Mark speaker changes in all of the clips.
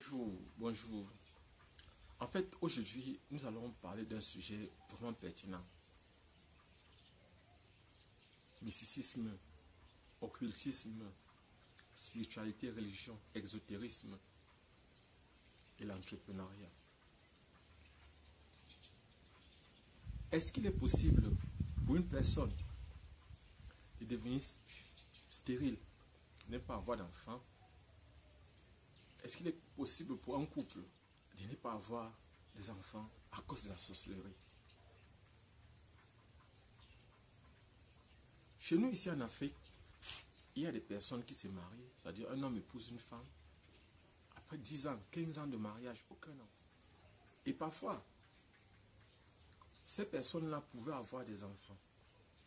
Speaker 1: Bonjour, bonjour. En fait, aujourd'hui, nous allons parler d'un sujet vraiment pertinent. Mysticisme, occultisme, spiritualité, religion, exotérisme et l'entrepreneuriat. Est-ce qu'il est possible pour une personne de devenir stérile, ne pas avoir d'enfant? Est-ce qu'il est possible pour un couple de ne pas avoir des enfants à cause de la sorcellerie? Chez nous, ici en Afrique, il y a des personnes qui se marient, c'est-à-dire un homme épouse une femme. Après 10 ans, 15 ans de mariage, aucun enfant. Et parfois, ces personnes-là pouvaient avoir des enfants.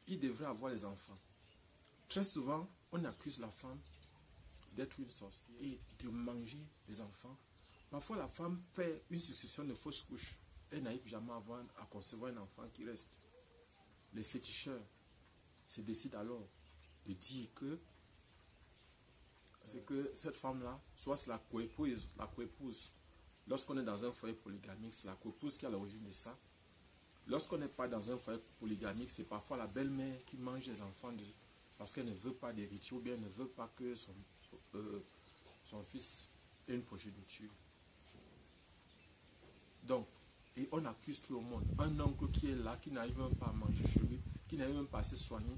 Speaker 1: Ils devraient avoir des enfants. Très souvent, on accuse la femme d'être une sorcière et de manger des enfants. Parfois, la femme fait une succession de fausses couches. Elle n'arrive jamais à concevoir un enfant qui reste. Les féticheurs se décident alors de dire que c'est que cette femme-là, soit c'est la coépouse. Lorsqu'on est dans un foyer polygamique, c'est la coépouse qui est à l'origine de ça. Lorsqu'on n'est pas dans un foyer polygamique, c'est parfois la belle-mère qui mange les enfants parce qu'elle ne veut pas d'héritier ou bien ne veut pas que son fils ait une progéniture. Donc, et on accuse tout le monde. Un oncle qui est là, qui n'arrive même pas à manger chez lui, qui n'arrive même pas à se soigner,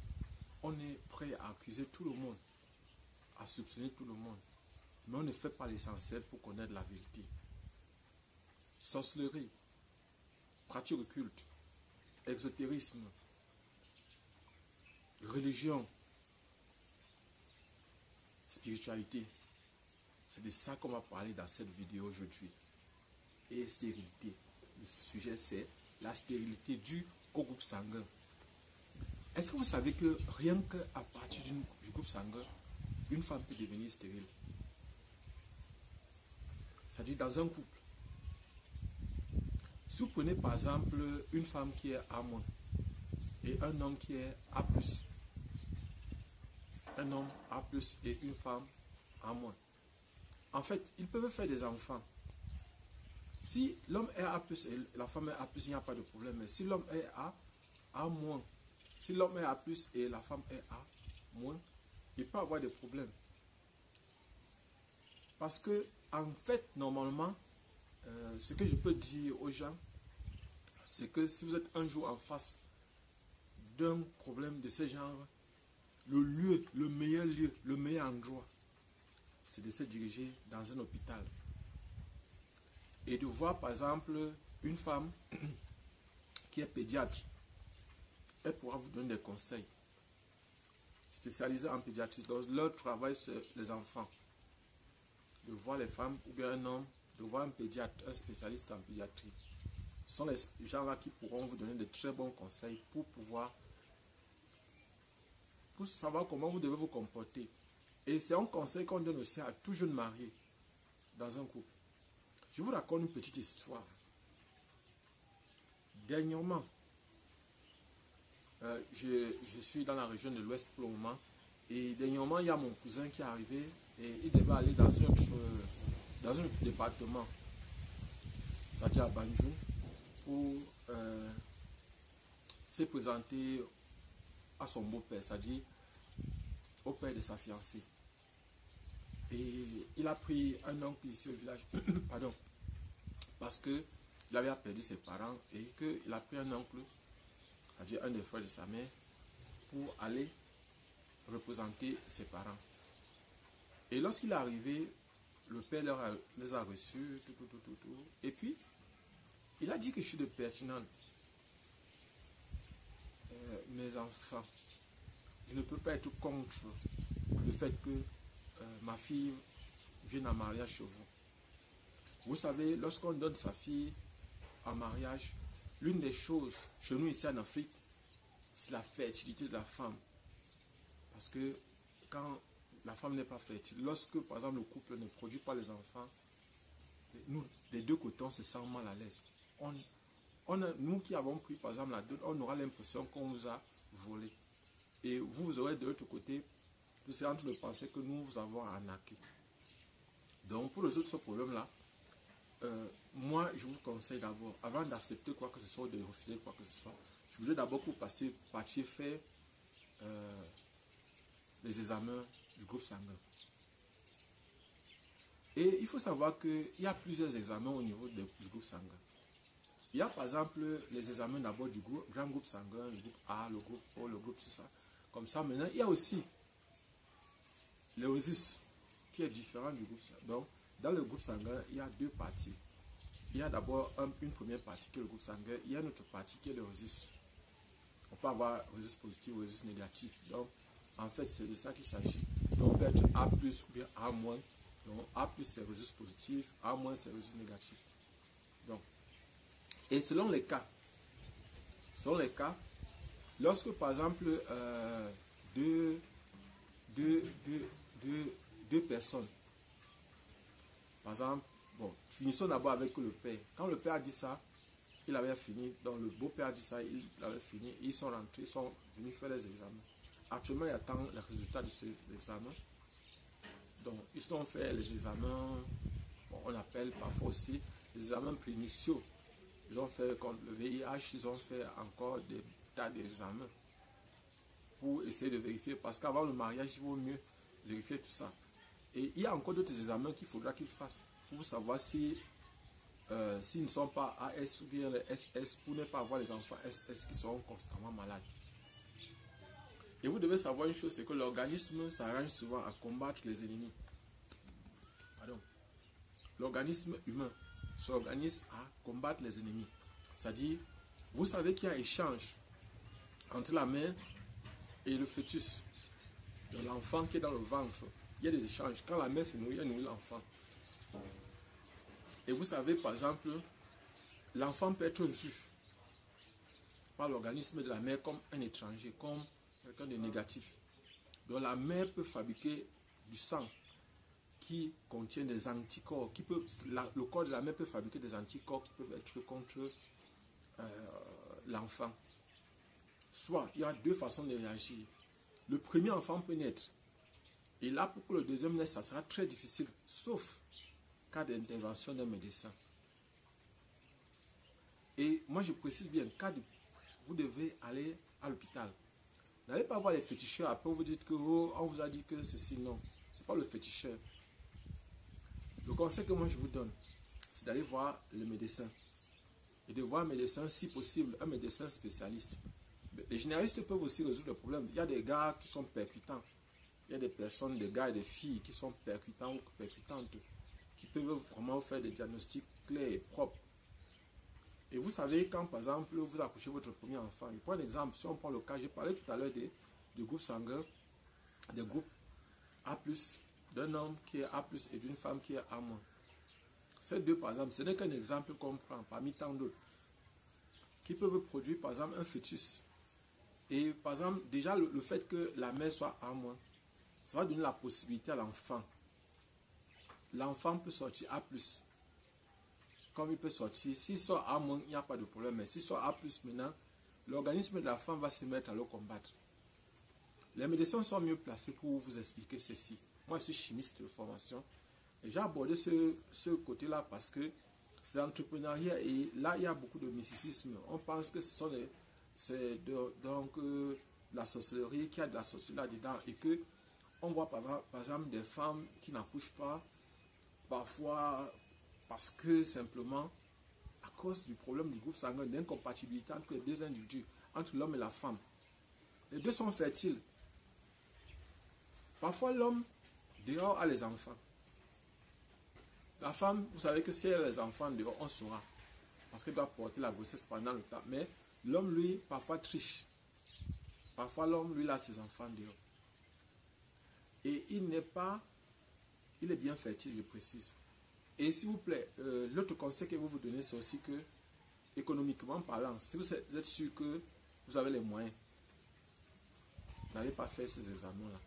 Speaker 1: on est prêt à accuser tout le monde, à soupçonner tout le monde. Mais on ne fait pas l'essentiel pour connaître la vérité. Sorcellerie, pratique occulte, exotérisme, religion, spiritualité. C'est de ça qu'on va parler dans cette vidéo aujourd'hui. Et stérilité. Le sujet, c'est la stérilité due au groupe sanguin. Est-ce que vous savez que rien qu'à partir du groupe sanguin, une femme peut devenir stérile? C'est-à-dire dans un couple. Si vous prenez par exemple une femme qui est A- et un homme qui est A+, un homme A+ et une femme A-, en fait, ils peuvent faire des enfants. Si l'homme est A+ et la femme est A+, il n'y a pas de problème. Mais si l'homme est A-, si l'homme est A+ et la femme est A-, il peut avoir des problèmes. Parce que, en fait, normalement, ce que je peux dire aux gens, c'est que si vous êtes un jour en face d'un problème de ce genre, le meilleur endroit, c'est de se diriger dans un hôpital. Et de voir par exemple une femme qui est pédiatre. Elle pourra vous donner des conseils spécialisés en pédiatrie. Donc leur travail c'est les enfants. De voir les femmes ou bien un homme, de voir un pédiatre, un spécialiste en pédiatrie. Ce sont les gens-là qui pourront vous donner de très bons conseils pour savoir comment vous devez vous comporter. Et c'est un conseil qu'on donne aussi à tout jeune marié dans un couple. Je vous raconte une petite histoire. Dernièrement, je suis dans la région de l'Ouest pour le moment. Et dernièrement, il y a mon cousin qui est arrivé et il devait aller dans un département, c'est-à-dire à Banjul, pour se présenter à son beau-père, c'est-à-dire au père de sa fiancée. Et il a pris un oncle ici au village, pardon, parce qu'il avait perdu ses parents et qu'il a pris un oncle, c'est-à-dire un des frères de sa mère, pour aller représenter ses parents. Et lorsqu'il est arrivé, le père les a reçus, tout. Et puis, il a dit quelque chose de pertinent. Mes enfants, je ne peux pas être contre le fait que ma fille vienne en mariage chez vous. Vous savez, lorsqu'on donne sa fille en mariage, l'une des choses, chez nous ici en Afrique, c'est la fertilité de la femme. Parce que quand la femme n'est pas fertile, lorsque par exemple le couple ne produit pas les enfants, nous, des deux côtés, on se sent mal à l'aise. Nous qui avons pris par exemple la dot, on aura l'impression qu'on nous a volé. Et vous aurez de l'autre côté, vous serez en train de penser que nous vous avons arnaqué. Donc pour résoudre ce problème-là, moi, je vous conseille d'abord, avant d'accepter quoi que ce soit, ou de refuser quoi que ce soit, je voudrais d'abord que vous partiez faire les examens du groupe sanguin. Et il faut savoir qu'il y a plusieurs examens au niveau du groupe sanguin. Il y a par exemple les examens d'abord du grand groupe sanguin, le groupe A, le groupe O, le groupe ça. Comme ça, maintenant, il y a aussi le RESUS qui est différent du groupe sanguin. Donc, dans le groupe sanguin, il y a deux parties. Il y a d'abord une première partie qui est le groupe sanguin. Il y a une autre partie qui est le RESUS. On peut avoir RESUS positif ou RESUS négatif. Donc, en fait, c'est de ça qu'il s'agit. Donc, on peut être A+, ou bien A-. Donc, A+, c'est RESUS positif, A-, c'est RESUS négatif. Donc, et selon les cas, lorsque par exemple deux personnes, par exemple, bon, finissons d'abord avec le père. Quand le père a dit ça, il avait fini, donc le beau-père a dit ça, il avait fini, ils sont rentrés, ils sont venus faire les examens. Actuellement, il attend les résultats de ces examens. Donc, ils ont fait les examens, bon, on appelle parfois aussi les examens préinitiaux. Ils ont fait contre le VIH, ils ont fait encore des tas d'examens pour essayer de vérifier, parce qu'avant le mariage, il vaut mieux vérifier tout ça. Et il y a encore d'autres examens qu'il faudra qu'ils fassent pour savoir si s'ils ne sont pas AS ou bien les SS, pour ne pas avoir les enfants SS qui seront constamment malades. Et vous devez savoir une chose, c'est que l'organisme s'arrange souvent à combattre les ennemis. Pardon. L'organisme humain s'organise à combattre les ennemis. C'est-à-dire, vous savez qu'il y a échange entre la mère et le fœtus, de l'enfant qui est dans le ventre. Il y a des échanges. Quand la mère se nourrit, elle nourrit l'enfant. Et vous savez, par exemple, l'enfant peut être vu par l'organisme de la mère comme un étranger, comme quelqu'un de négatif. Donc la mère peut fabriquer du sang qui contient des anticorps, le corps de la mère peut fabriquer des anticorps qui peuvent être contre l'enfant. Soit, il y a deux façons de réagir. Le premier enfant peut naître. Et là, pour que le deuxième naisse, ça sera très difficile, sauf cas d'intervention d'un médecin. Et moi, je précise bien, vous devez aller à l'hôpital. N'allez pas voir les féticheurs, après vous dites que on vous a dit que ceci, non. Ce n'est pas le féticheur. Le conseil que moi je vous donne, c'est d'aller voir le médecin. Et de voir un médecin, si possible, un médecin spécialiste. Les généralistes peuvent aussi résoudre le problème. Il y a des gars qui sont percutants. Il y a des personnes, des gars et des filles qui sont percutants ou percutantes, qui peuvent vraiment faire des diagnostics clairs et propres. Et vous savez, quand par exemple, vous accouchez votre premier enfant, je prends un exemple, si on prend le cas, j'ai parlé tout à l'heure du groupe sanguin, des groupes A+, d'un homme qui est A+, et d'une femme qui est A-. Ces deux, par exemple, ce n'est qu'un exemple qu'on prend parmi tant d'autres, qui peuvent produire, par exemple, un fœtus. Et par exemple, déjà, le fait que la mère soit A-, ça va donner la possibilité à l'enfant. L'enfant peut sortir A+. Comme il peut sortir, s'il sort A-, il n'y a pas de problème. Mais s'il sort A+, maintenant, l'organisme de la femme va se mettre à le combattre. Les médecins sont mieux placés pour vous expliquer ceci. Moi, je suis chimiste de formation. Et j'ai abordé ce côté-là parce que c'est l'entrepreneuriat. Et là, il y a beaucoup de mysticisme. On pense que c'est la sorcellerie, qu'il y a de la sorcellerie là-dedans. Et que on voit par exemple des femmes qui n'accouchent pas, parfois parce que simplement, à cause du problème du groupe sanguin, d'incompatibilité entre les deux individus, entre l'homme et la femme. Les deux sont fertiles. Parfois, l'homme, dehors, a les enfants. La femme, vous savez que si elle a les enfants dehors, on saura. Parce qu'elle doit porter la grossesse pendant le temps. Mais l'homme, lui, parfois triche. Parfois, l'homme, lui, a ses enfants dehors. Et il est bien fertile, je précise. Et s'il vous plaît, l'autre conseil que vous donnez, c'est aussi que, économiquement parlant, si vous êtes sûr que vous avez les moyens, n'allez pas faire ces examens-là.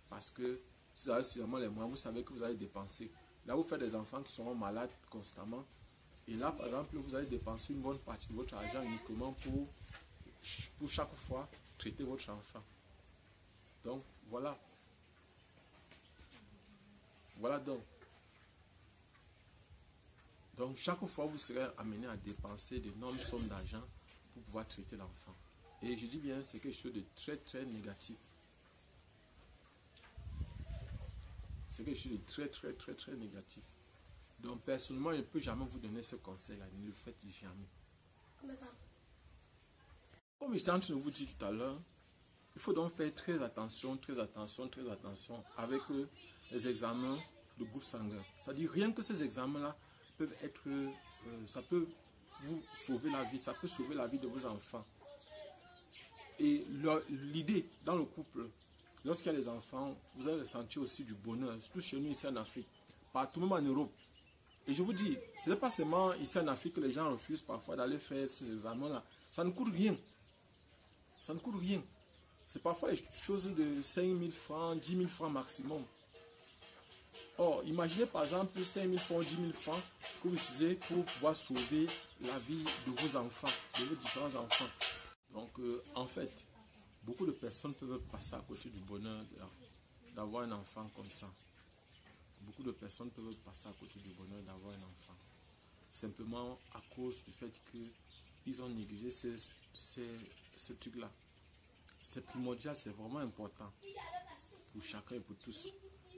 Speaker 1: Parce que si vous avez sûrement les moyens, vous savez que vous allez dépenser. Là, vous faites des enfants qui seront malades constamment. Et là, par exemple, vous allez dépenser une bonne partie de votre argent uniquement pour chaque fois traiter votre enfant. Donc, voilà. Voilà donc. Donc, chaque fois, vous serez amené à dépenser d'énormes sommes d'argent pour pouvoir traiter l'enfant. Et je dis bien, c'est quelque chose de très, très négatif. C'est quelque chose de très, très, très, très négatif. Donc, personnellement, je ne peux jamais vous donner ce conseil-là. Ne le faites jamais. Comme j'étais en train de vous dire tout à l'heure, il faut donc faire très attention, très attention, très attention avec les examens de groupe sanguin. C'est-à-dire, rien que ces examens-là peuvent être, ça peut vous sauver la vie, ça peut sauver la vie de vos enfants. Et l'idée dans le couple, lorsqu'il y a des enfants, vous allez ressentir aussi du bonheur, surtout chez nous ici en Afrique, partout même en Europe. Et je vous dis, ce n'est pas seulement ici en Afrique que les gens refusent parfois d'aller faire ces examens-là. Ça ne coûte rien. Ça ne coûte rien. C'est parfois des choses de 5 000 francs, 10 000 francs maximum. Or, imaginez par exemple 5 000 francs, 10 000 francs que vous utilisez pour pouvoir sauver la vie de vos enfants, de vos différents enfants. Donc, en fait, beaucoup de personnes peuvent passer à côté du bonheur d'avoir un enfant comme ça. Beaucoup de personnes peuvent passer à côté du bonheur d'avoir un enfant. Simplement à cause du fait qu'ils ont négligé ce truc-là. C'est primordial, c'est vraiment important pour chacun et pour tous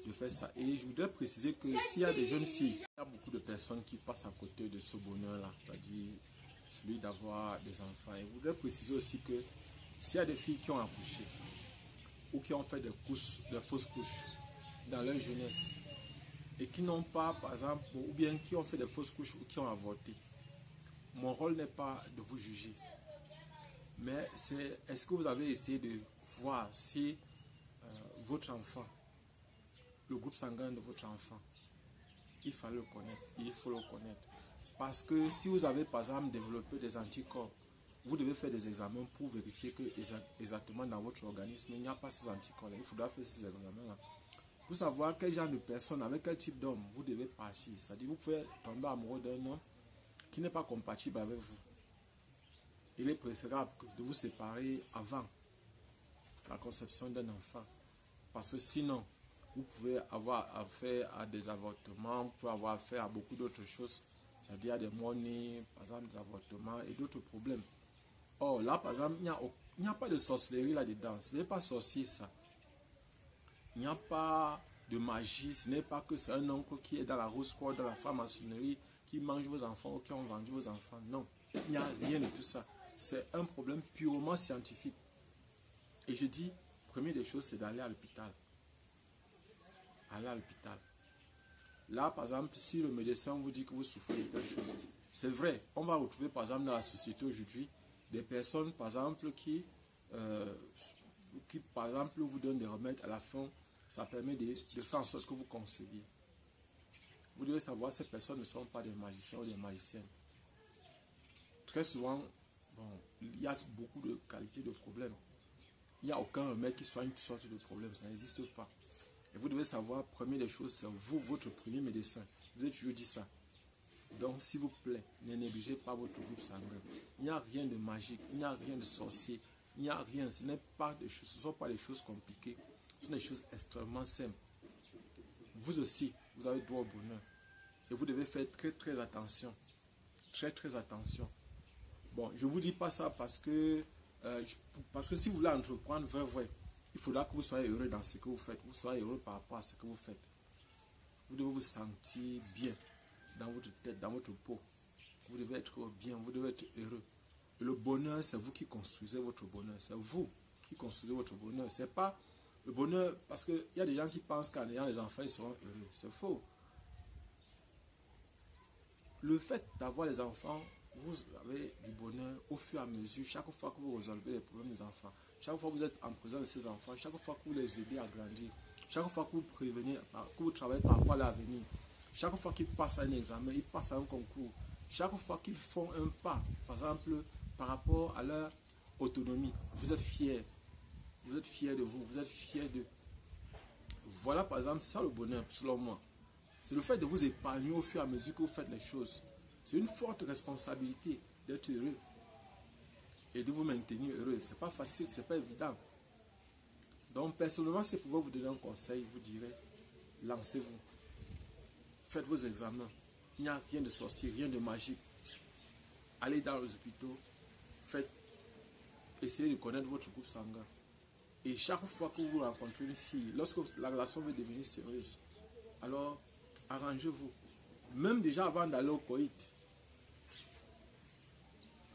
Speaker 1: de faire ça. Et je voudrais préciser que s'il y a des jeunes filles, il y a beaucoup de personnes qui passent à côté de ce bonheur-là, c'est-à-dire celui d'avoir des enfants. Et je voudrais préciser aussi que s'il y a des filles qui ont accouché ou qui ont fait des fausses couches dans leur jeunesse et qui n'ont pas, par exemple, ou bien qui ont fait des fausses couches ou qui ont avorté, mon rôle n'est pas de vous juger. Mais c'est, est-ce que vous avez essayé de voir si votre enfant, le groupe sanguin de votre enfant, il faut le connaître. Parce que si vous avez par exemple développé des anticorps, vous devez faire des examens pour vérifier que exactement dans votre organisme, il n'y a pas ces anticorps-là. Il faudra faire ces examens-là. Pour savoir quel genre de personne, avec quel type d'homme vous devez partir. C'est-à-dire vous pouvez tomber amoureux d'un homme qui n'est pas compatible avec vous. Il est préférable de vous séparer avant la conception d'un enfant. Parce que sinon, vous pouvez avoir affaire à des avortements, vous pouvez avoir affaire à beaucoup d'autres choses. C'est-à-dire à des morts-nés, par exemple des avortements et d'autres problèmes. Or, là, par exemple, il n'y a pas de sorcellerie là-dedans. Ce n'est pas sorcier, ça. Il n'y a pas de magie. Ce n'est pas que c'est un oncle qui est dans la rose squad, dans la franc-maçonnerie, qui mange vos enfants ou qui ont vendu vos enfants. Non, il n'y a rien de tout ça. C'est un problème purement scientifique. Et je dis, première des choses, c'est d'aller à l'hôpital. Aller à l'hôpital. Là, par exemple, si le médecin vous dit que vous souffrez de telle chose, c'est vrai. On va retrouver, par exemple, dans la société aujourd'hui, des personnes, par exemple, qui, par exemple, vous donnent des remèdes à la fin. Ça permet de faire en sorte que vous conceviez. Vous devez savoir, ces personnes ne sont pas des magiciens ou des magiciennes. Très souvent, bon, il y a beaucoup de qualités de problèmes. Il n'y a aucun remède qui soigne toutes sortes de problèmes. Ça n'existe pas. Et vous devez savoir, première des choses, c'est vous, votre premier médecin. Je vous ai toujours dit ça. Donc, s'il vous plaît, ne négligez pas votre groupe sanguin. Il n'y a rien de magique, il n'y a rien de sorcier, il n'y a rien. Ce n'est pas des choses, ce ne sont pas des choses compliquées. Ce sont des choses extrêmement simples. Vous aussi, vous avez droit au bonheur. Et vous devez faire très, très attention. Très, très attention. Bon, je ne vous dis pas ça parce que si vous voulez entreprendre vrai, il faudra que vous soyez heureux dans ce que vous faites. Vous soyez heureux par rapport à ce que vous faites. Vous devez vous sentir bien dans votre tête, dans votre peau. Vous devez être bien, vous devez être heureux. Et le bonheur, c'est vous qui construisez votre bonheur. C'est vous qui construisez votre bonheur. C'est pas le bonheur, parce qu'il y a des gens qui pensent qu'en ayant les enfants, ils seront heureux. C'est faux. Le fait d'avoir les enfants, vous avez du bonheur au fur et à mesure, chaque fois que vous résolvez les problèmes des enfants, chaque fois que vous êtes en présence de ces enfants, chaque fois que vous les aidez à grandir, chaque fois que vous prévenez, que vous travaillez par rapport à l'avenir, chaque fois qu'ils passent à un examen, ils passent à un concours, chaque fois qu'ils font un pas, par exemple, par rapport à leur autonomie, vous êtes fiers. Vous êtes fiers de vous, vous êtes fiers de... Voilà, par exemple, c'est ça le bonheur, selon moi. C'est le fait de vous épargner au fur et à mesure que vous faites les choses. C'est une forte responsabilité d'être heureux et de vous maintenir heureux. Ce n'est pas facile, ce n'est pas évident. Donc, personnellement, si je pouvais vous donner un conseil, je vous dirais, lancez-vous. Faites vos examens. Il n'y a rien de sorcier, rien de magique. Allez dans les hôpitaux, essayez de connaître votre groupe sanguin. Et chaque fois que vous rencontrez une fille, lorsque la relation veut devenir sérieuse, alors arrangez-vous. Même déjà avant d'aller au coït,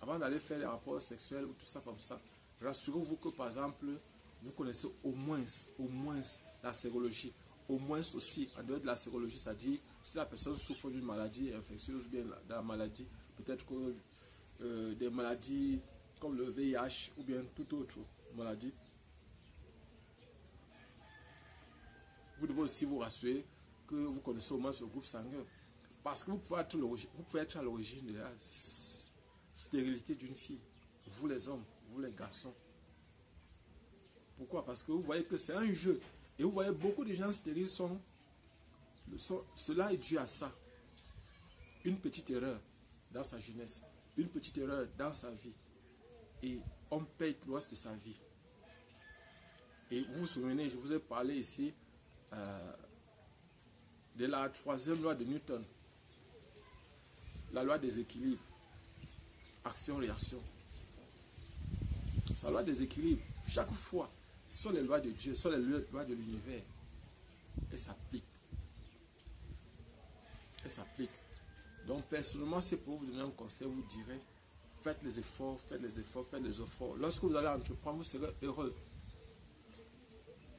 Speaker 1: avant d'aller faire les rapports sexuels ou tout ça comme ça, rassurez-vous que par exemple, vous connaissez au moins la sérologie. Au moins aussi, en dehors de la sérologie, c'est-à-dire si la personne souffre d'une maladie infectieuse ou bien de la maladie, peut-être que des maladies comme le VIH ou bien toute autre maladie, vous devez aussi vous rassurer que vous connaissez au moins ce groupe sanguin. Parce que vous pouvez être à l'origine de la stérilité d'une fille. Vous les hommes, vous les garçons. Pourquoi? Parce que vous voyez que c'est un jeu. Et vous voyez beaucoup de gens stériles cela est dû à ça. Une petite erreur dans sa jeunesse. Une petite erreur dans sa vie. Et on paye le reste de sa vie. Et vous vous souvenez, je vous ai parlé ici de la 3e loi de Newton. La loi des équilibres. Action-réaction. C'est la loi des équilibres. Chaque fois, ce sont les lois de Dieu, ce sont les lois de l'univers. Elles s'appliquent. Elles s'appliquent. Donc, personnellement, c'est pour vous donner un conseil, vous direz, faites les efforts, faites les efforts, faites les efforts. Lorsque vous allez entreprendre, vous serez heureux.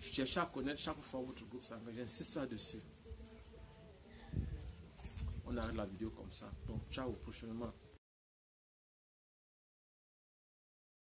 Speaker 1: Cherchez à connaître chaque fois votre groupe sanguin. J'insiste là-dessus. On arrête la vidéo comme ça. Donc, ciao, prochainement.